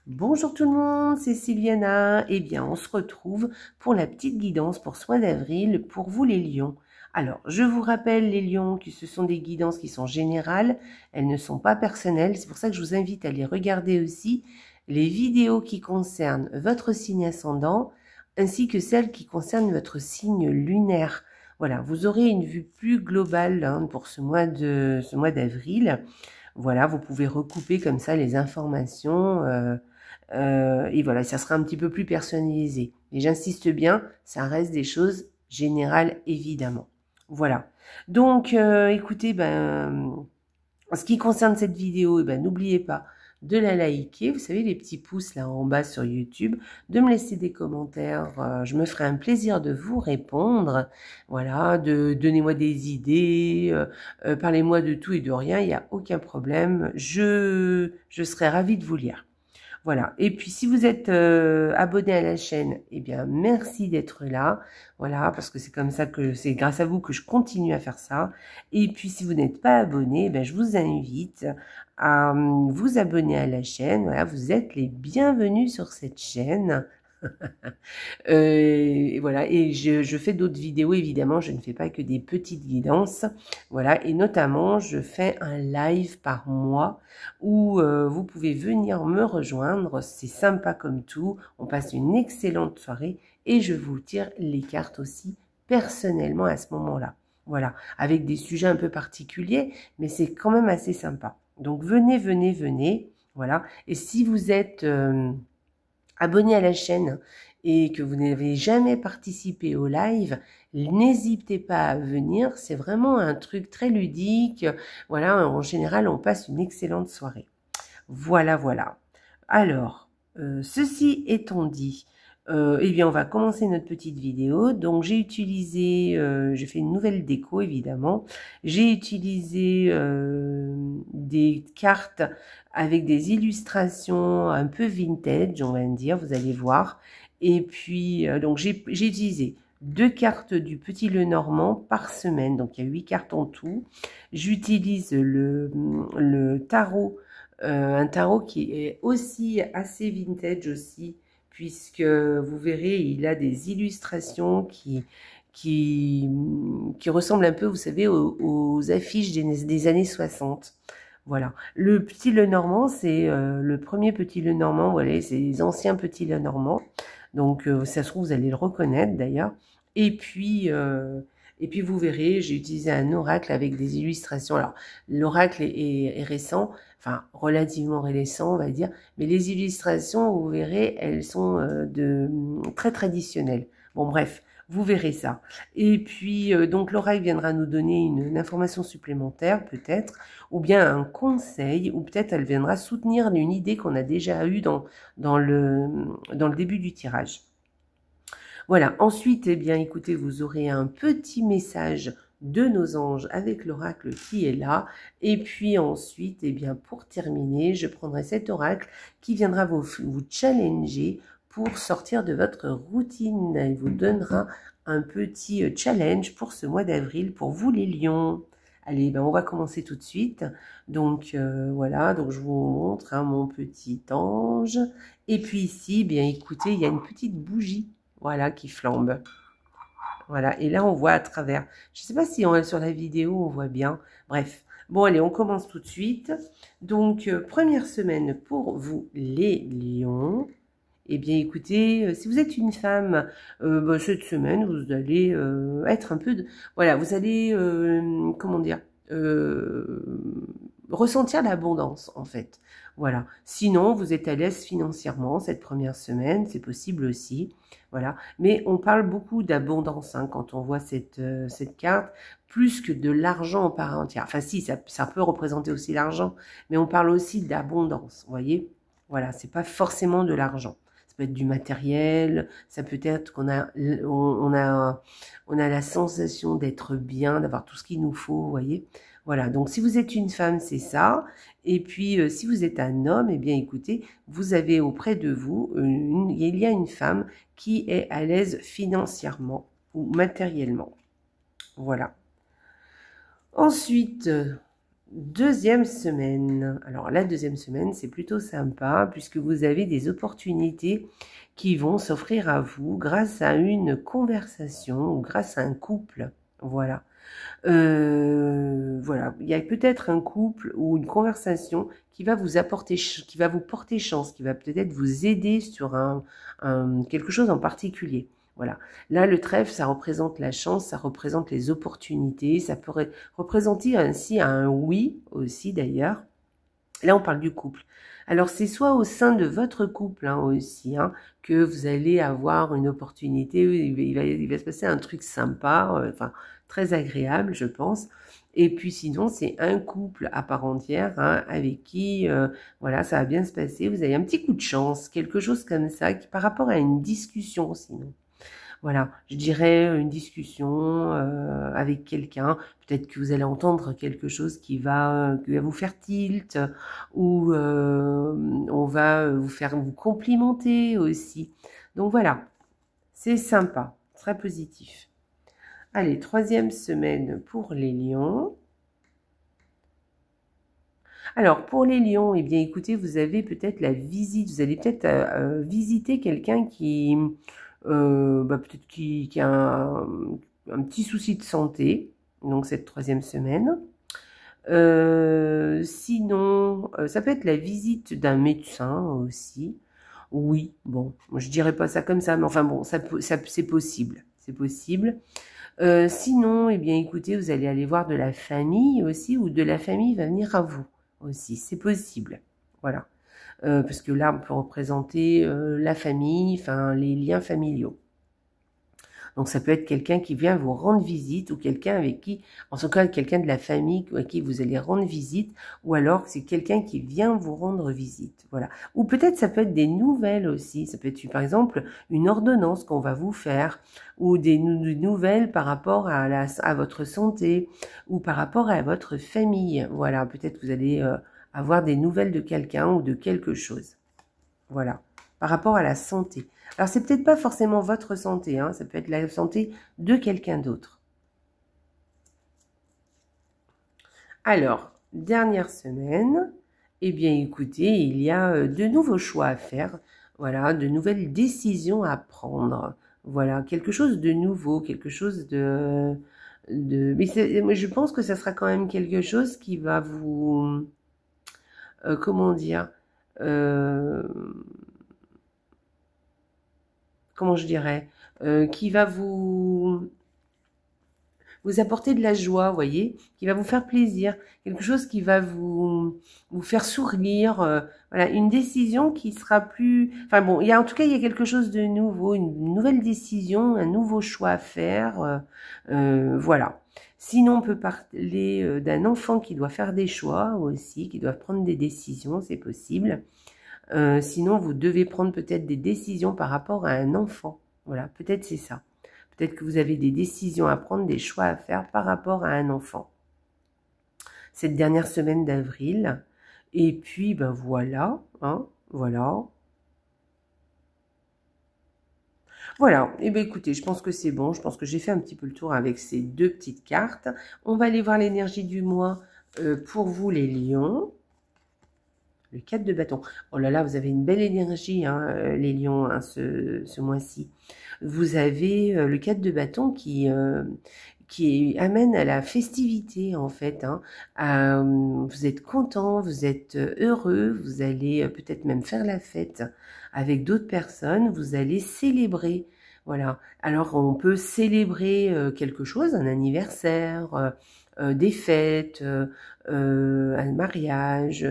Bonjour tout le monde, c'est Sylviana. Eh bien, on se retrouve pour la petite guidance pour ce mois d'avril pour vous les lions. Alors, je vous rappelle les lions que ce sont des guidances qui sont générales, elles ne sont pas personnelles. C'est pour ça que je vous invite à aller regarder aussi les vidéos qui concernent votre signe ascendant ainsi que celles qui concernent votre signe lunaire. Voilà, vous aurez une vue plus globale pour ce mois d'avril. Voilà, vous pouvez recouper comme ça les informations et voilà, ça sera un petit peu plus personnalisé. Et j'insiste bien, ça reste des choses générales évidemment. Voilà. Donc, écoutez, en ce qui concerne cette vidéo, n'oubliez pas de la liker, vous savez, les petits pouces là en bas sur YouTube, de me laisser des commentaires, je me ferai un plaisir de vous répondre, voilà, donnez-moi des idées, parlez-moi de tout et de rien, il n'y a aucun problème, je serai ravie de vous lire. Voilà. Et puis, si vous êtes abonné à la chaîne, eh bien, merci d'être là. Voilà, parce que c'est comme ça que c'est grâce à vous que je continue à faire ça. Et puis, si vous n'êtes pas abonné, je vous invite à vous abonner à la chaîne. Voilà, vous êtes les bienvenus sur cette chaîne. Et voilà, et je fais d'autres vidéos, évidemment, je ne fais pas que des petites guidances, voilà, et notamment, je fais un live par mois où vous pouvez venir me rejoindre, c'est sympa comme tout, on passe une excellente soirée et je vous tire les cartes aussi personnellement à ce moment-là. Voilà, avec des sujets un peu particuliers, mais c'est quand même assez sympa. Donc venez, venez, venez, voilà, et si vous êtes abonné à la chaîne et que vous n'avez jamais participé au live, n'hésitez pas à venir, c'est vraiment un truc très ludique, voilà, en général on passe une excellente soirée. Voilà, voilà. Alors, ceci étant dit, eh bien on va commencer notre petite vidéo. Donc j'ai utilisé, j'ai fait une nouvelle déco évidemment, j'ai utilisé des cartes avec des illustrations un peu vintage, on va dire, vous allez voir. Et puis, donc j'ai utilisé 2 cartes du Petit Lenormand par semaine, donc il y a 8 cartes en tout. J'utilise le tarot, un tarot qui est aussi assez vintage aussi, puisque vous verrez, il a des illustrations qui ressemblent un peu, vous savez, aux affiches des années 60. Voilà. Le Petit Lenormand, c'est le premier Petit Lenormand, voilà, c'est les anciens Petits Lenormand. Donc, ça se trouve, vous allez le reconnaître d'ailleurs. Et puis vous verrez, j'ai utilisé un oracle avec des illustrations. Alors, l'oracle est récent, enfin, relativement récent, on va dire. Mais les illustrations, vous verrez, elles sont très traditionnelles. Bon, bref, vous verrez ça. Et puis, donc, l'oracle viendra nous donner une information supplémentaire, peut-être, ou bien un conseil, ou peut-être elle viendra soutenir une idée qu'on a déjà eue dans le début du tirage. Voilà, ensuite, eh bien, écoutez, vous aurez un petit message de nos anges avec l'oracle qui est là. Et puis ensuite, eh bien, pour terminer, je prendrai cet oracle qui viendra vous challenger pour sortir de votre routine. Il vous donnera un petit challenge pour ce mois d'avril pour vous les lions. Allez, on va commencer tout de suite. Donc voilà, donc je vous montre mon petit ange. Et puis ici, bien écoutez, il y a une petite bougie, voilà, qui flambe. Voilà, et là on voit à travers. Je ne sais pas si sur la vidéo on voit bien. Bref, bon allez, on commence tout de suite. Donc première semaine pour vous les lions. Eh bien écoutez, si vous êtes une femme, cette semaine vous allez être un peu voilà, vous allez comment dire, ressentir l'abondance en fait. Voilà. Sinon, vous êtes à l'aise financièrement cette première semaine, c'est possible aussi. Voilà. Mais on parle beaucoup d'abondance quand on voit cette carte, plus que de l'argent en part entière. Enfin si, ça peut représenter aussi l'argent, mais on parle aussi d'abondance, vous voyez. Voilà, c'est pas forcément de l'argent. Ça peut être du matériel, ça peut être qu'on a, on a la sensation d'être bien, d'avoir tout ce qu'il nous faut, vous voyez. Voilà, donc si vous êtes une femme, c'est ça. Et puis, si vous êtes un homme, eh bien, écoutez, vous avez auprès de vous, il y a une femme qui est à l'aise financièrement ou matériellement. Voilà. Ensuite, Deuxième semaine. Alors la deuxième semaine, c'est plutôt sympa puisque vous avez des opportunités qui vont s'offrir à vous grâce à une conversation ou grâce à un couple. Voilà. Voilà. Il y a peut-être un couple ou une conversation qui va vous apporter, qui va vous porter chance, qui va peut-être vous aider sur quelque chose en particulier. Voilà. Là, le trèfle, ça représente la chance, ça représente les opportunités, ça pourrait représenter ainsi un oui aussi d'ailleurs. Là, on parle du couple. Alors, c'est soit au sein de votre couple aussi, que vous allez avoir une opportunité, il va se passer un truc sympa, enfin, très agréable, je pense. Et puis sinon, c'est un couple à part entière avec qui, voilà, ça va bien se passer. Vous avez un petit coup de chance, quelque chose comme ça, qui, par rapport à une discussion sinon. Voilà, je dirais une discussion avec quelqu'un. Peut-être que vous allez entendre quelque chose qui va vous faire tilt, ou on va vous faire vous complimenter aussi. Donc voilà, c'est sympa, très positif. Allez, troisième semaine pour les lions. Alors, pour les lions, eh bien, écoutez, vous avez peut-être la visite, vous allez peut-être visiter quelqu'un qui, peut-être qui a un petit souci de santé, donc cette troisième semaine. Sinon, ça peut être la visite d'un médecin aussi. Oui, bon, je dirais pas ça comme ça, mais enfin bon, ça c'est possible, c'est possible. Sinon, eh bien, écoutez, vous allez aller voir de la famille aussi, ou de la famille va venir à vous aussi, c'est possible. Voilà. Parce que là, on peut représenter la famille, enfin, les liens familiaux. Donc, ça peut être quelqu'un qui vient vous rendre visite, ou quelqu'un avec qui, en tout cas, quelqu'un de la famille à qui vous allez rendre visite, ou alors c'est quelqu'un qui vient vous rendre visite. Voilà. Ou peut-être ça peut être des nouvelles aussi. Ça peut être, par exemple, une ordonnance qu'on va vous faire, ou des nouvelles par rapport à votre santé, ou par rapport à votre famille. Voilà. Peut-être que vous allez avoir des nouvelles de quelqu'un ou de quelque chose. Voilà. Par rapport à la santé. Alors, c'est peut-être pas forcément votre santé, ça peut être la santé de quelqu'un d'autre. Alors, dernière semaine, eh bien, écoutez, il y a de nouveaux choix à faire, voilà, de nouvelles décisions à prendre, voilà, quelque chose de nouveau, quelque chose mais je pense que ça sera quand même quelque chose qui va vous, comment dire, comment je dirais, qui va vous apporter de la joie, voyez, qui va vous faire plaisir, quelque chose qui va vous faire sourire, voilà, une décision qui sera plus, enfin bon, en tout cas, il y a quelque chose de nouveau, une nouvelle décision, un nouveau choix à faire, voilà. Sinon, on peut parler d'un enfant qui doit faire des choix aussi, qui doit prendre des décisions, c'est possible. Sinon, vous devez prendre peut-être des décisions par rapport à un enfant. Voilà, peut-être c'est ça. Peut-être que vous avez des décisions à prendre, des choix à faire par rapport à un enfant. Cette dernière semaine d'avril. Et puis, ben voilà, voilà. Voilà, et bien écoutez, je pense que c'est bon. Je pense que j'ai fait un petit peu le tour avec ces deux petites cartes. On va aller voir l'énergie du mois pour vous les lions. Le 4 de bâton. Oh là là, vous avez une belle énergie, les lions, ce mois-ci. Vous avez le 4 de bâton qui amène à la festivité, en fait. Vous êtes content, vous êtes heureux, vous allez peut-être même faire la fête avec d'autres personnes, vous allez célébrer. Voilà. Alors, on peut célébrer quelque chose, un anniversaire, des fêtes, un mariage,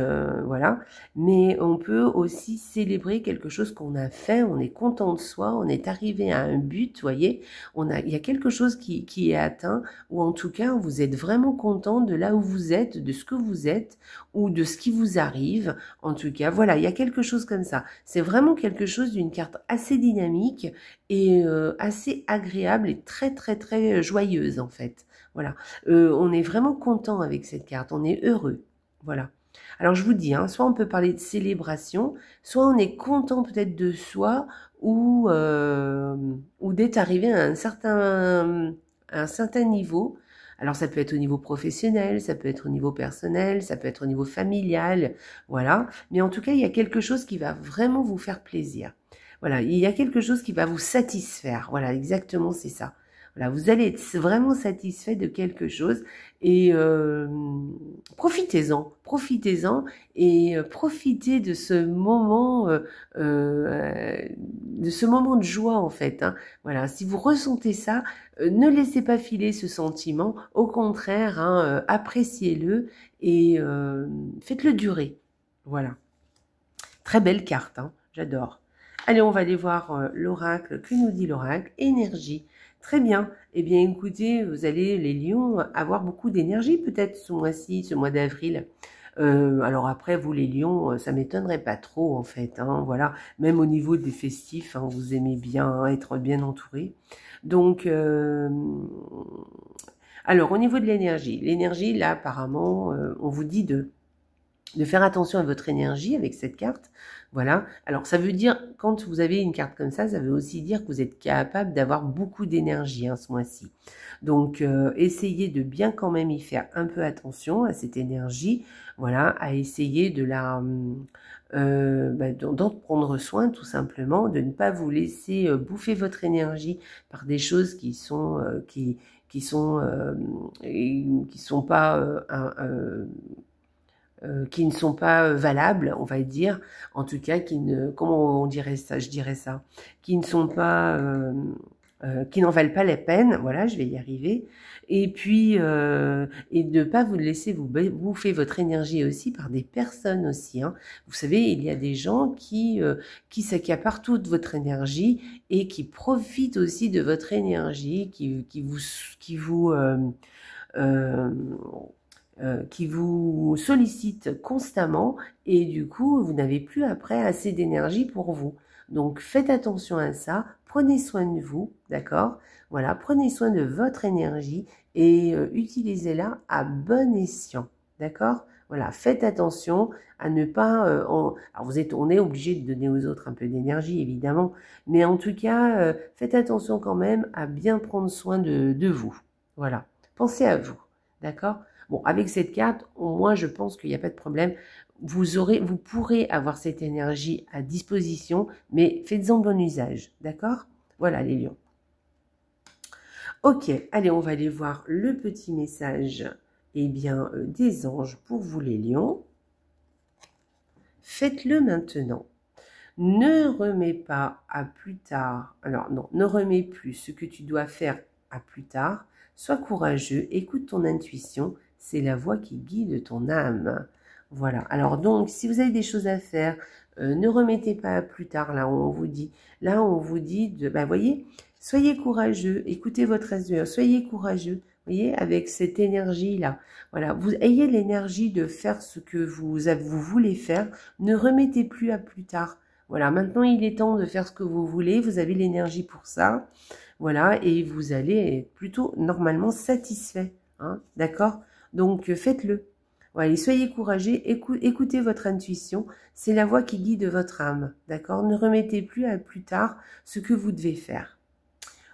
voilà. Mais on peut aussi célébrer quelque chose qu'on a fait, on est content de soi, on est arrivé à un but, vous voyez. Il y a quelque chose qui est atteint, ou en tout cas, vous êtes vraiment content de là où vous êtes, de ce que vous êtes, ou de ce qui vous arrive. En tout cas, voilà, il y a quelque chose comme ça. C'est vraiment quelque chose d'une carte assez dynamique et assez agréable et très, très, très joyeuse, en fait. Voilà, on est vraiment content avec cette carte, on est heureux, voilà. Alors je vous dis, soit on peut parler de célébration, soit on est content peut-être de soi, ou d'être arrivé à un certain niveau, Alors ça peut être au niveau professionnel, ça peut être au niveau personnel, ça peut être au niveau familial, voilà. Mais en tout cas, il y a quelque chose qui va vraiment vous faire plaisir. Voilà, il y a quelque chose qui va vous satisfaire. Voilà, exactement, c'est ça. Voilà, vous allez être vraiment satisfait de quelque chose et profitez-en, profitez-en et profitez de ce moment de joie en fait. Hein. Voilà, si vous ressentez ça, ne laissez pas filer ce sentiment. Au contraire, hein, appréciez-le et faites-le durer. Voilà, très belle carte, hein, j'adore. Allez, on va aller voir l'oracle. Que nous dit l'oracle? Énergie. Très bien. Eh bien, écoutez, vous allez, les lions, avoir beaucoup d'énergie peut-être ce mois-ci, ce mois d'avril. Alors après, vous les lions, ça m'étonnerait pas trop en fait. Hein, voilà. Même au niveau des festifs, hein, vous aimez bien être bien entouré. Donc, alors au niveau de l'énergie, là apparemment, on vous dit de faire attention à votre énergie avec cette carte. Voilà. Alors, ça veut dire, quand vous avez une carte comme ça veut aussi dire que vous êtes capable d'avoir beaucoup d'énergie hein, ce mois-ci. Donc, essayez de bien quand même y faire un peu attention à cette énergie. Voilà, à essayer de d'en prendre soin tout simplement, de ne pas vous laisser bouffer votre énergie par des choses qui sont qui sont pas qui ne sont pas valables, on va dire, en tout cas, comment on dirait ça, je dirais ça, qui ne sont pas, qui n'en valent pas la peine, voilà, je vais y arriver, et puis, et de ne pas vous laisser vous bouffer votre énergie aussi par des personnes aussi, hein. Vous savez, il y a des gens qui s'accaparent toute votre énergie et qui profitent aussi de votre énergie, qui vous sollicite constamment et du coup, vous n'avez plus après assez d'énergie pour vous. Donc, faites attention à ça, prenez soin de vous, d'accord? Voilà, prenez soin de votre énergie et utilisez-la à bon escient, d'accord? Voilà, faites attention à ne pas... alors on est obligé de donner aux autres un peu d'énergie, évidemment, mais en tout cas, faites attention quand même à bien prendre soin de vous. Voilà, pensez à vous, d'accord? Bon, avec cette carte, au moins, je pense qu'il n'y a pas de problème. Vous pourrez avoir cette énergie à disposition, mais faites-en bon usage, d'accord? Voilà, les lions. Ok, allez, on va aller voir le petit message, eh bien, des anges pour vous, les lions. Faites-le maintenant. Ne remets pas à plus tard. Alors, non, ne remets plus ce que tu dois faire à plus tard. Sois courageux, écoute ton intuition. C'est la voix qui guide ton âme. Voilà. Alors donc, si vous avez des choses à faire, ne remettez pas à plus tard. Là, on vous dit de, voyez, soyez courageux, écoutez votre SDE, soyez courageux. Voyez, avec cette énergie-là. Voilà, vous ayez l'énergie de faire ce que vous voulez faire. Ne remettez plus à plus tard. Voilà, maintenant il est temps de faire ce que vous voulez. Vous avez l'énergie pour ça. Voilà, et vous allez être plutôt normalement satisfait. Hein, d'accord? Donc, faites-le. Voilà, et soyez courageux, écoutez votre intuition. C'est la voix qui guide votre âme. D'accord? Ne remettez plus à plus tard ce que vous devez faire.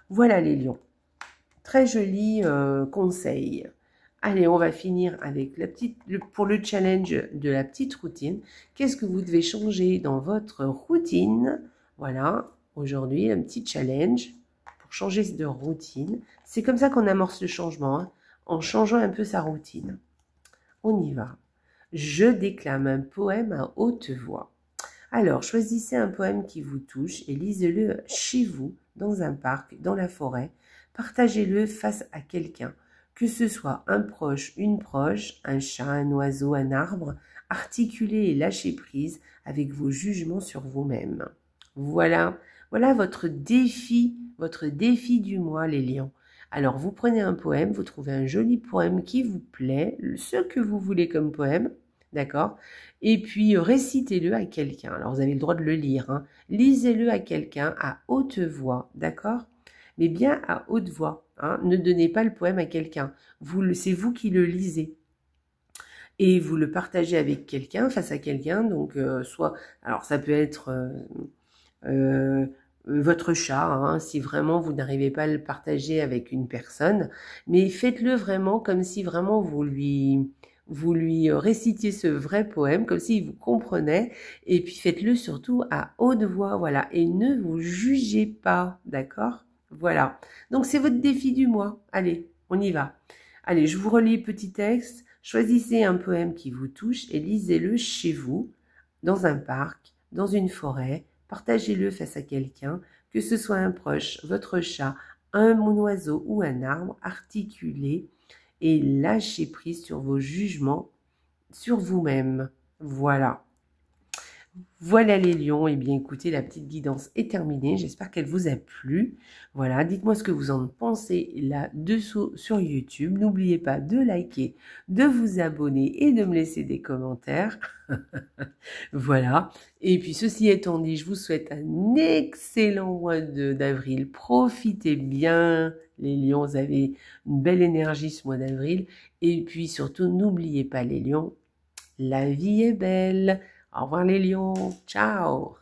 Voilà les lions. Très joli conseil. Allez, on va finir avec pour le challenge de la petite routine. Qu'est-ce que vous devez changer dans votre routine? Voilà, aujourd'hui, un petit challenge pour changer de routine. C'est comme ça qu'on amorce le changement, hein, en changeant un peu sa routine. On y va. Je déclame un poème à haute voix. Alors, choisissez un poème qui vous touche et lisez-le chez vous, dans un parc, dans la forêt. Partagez-le face à quelqu'un, que ce soit un proche, une proche, un chat, un oiseau, un arbre. Articulez et lâchez prise avec vos jugements sur vous-même. Voilà, voilà votre défi du mois, les lions. Alors, vous prenez un poème, vous trouvez un joli poème qui vous plaît, ce que vous voulez comme poème, d'accord? Et puis, récitez-le à quelqu'un. Alors, vous avez le droit de le lire, hein. Lisez-le à quelqu'un à haute voix, d'accord? Mais bien à haute voix, hein. Ne donnez pas le poème à quelqu'un. C'est vous qui le lisez. Et vous le partagez avec quelqu'un, face à quelqu'un, donc alors ça peut être votre chat, hein, si vraiment vous n'arrivez pas à le partager avec une personne, mais faites-le vraiment comme si vraiment vous lui récitiez ce vrai poème, comme s'il vous comprenait, et puis faites-le surtout à haute voix, voilà, et ne vous jugez pas, d'accord? Voilà, donc c'est votre défi du mois, allez, on y va. Allez, je vous relis le petit texte, choisissez un poème qui vous touche et lisez-le chez vous, dans un parc, dans une forêt, partagez-le face à quelqu'un, que ce soit un proche, votre chat, un oiseau ou un arbre, articulez et lâchez prise sur vos jugements sur vous-même. Voilà. Voilà les lions, eh bien écoutez, la petite guidance est terminée, j'espère qu'elle vous a plu. Voilà, dites-moi ce que vous en pensez là-dessous sur YouTube. N'oubliez pas de liker, de vous abonner et de me laisser des commentaires. Voilà, et puis ceci étant dit, je vous souhaite un excellent mois d'avril. Profitez bien les lions, vous avez une belle énergie ce mois d'avril. Et puis surtout, n'oubliez pas les lions, la vie est belle. Au revoir les lions. Ciao